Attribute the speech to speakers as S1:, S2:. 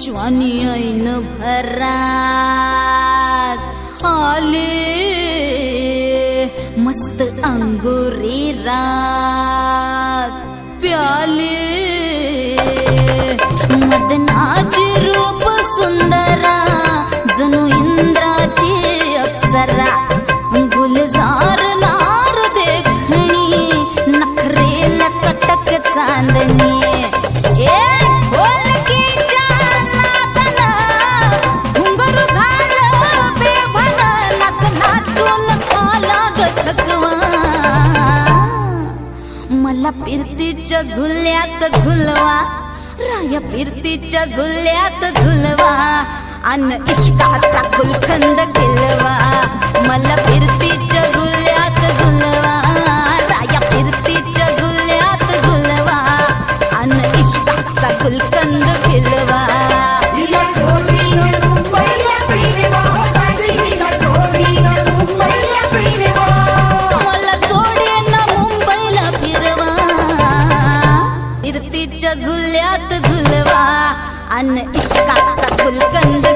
S1: ज्वानी ऐन भरात आले मस्त अंगुरी रात प्याले मदनाची रूप सुंदरा जणू इंद्राची अप्सरा गुलजार नार देखणी नखरेला कटक चांदणी मला फिरतीच्या झुल्यात झुलवा राया फिरतीच्या झुल्यात झुलवा अन इश्काचा गुलकंद गिलवा मला फिरतीच्या झुल्यात झुलवा राया फिरतीच्या झुल्यात झुलवा अन इश्काचा गुलकंद गिलवा फिरतीच्या झुल्यात झुलवा अन इश्काचा गुलकंद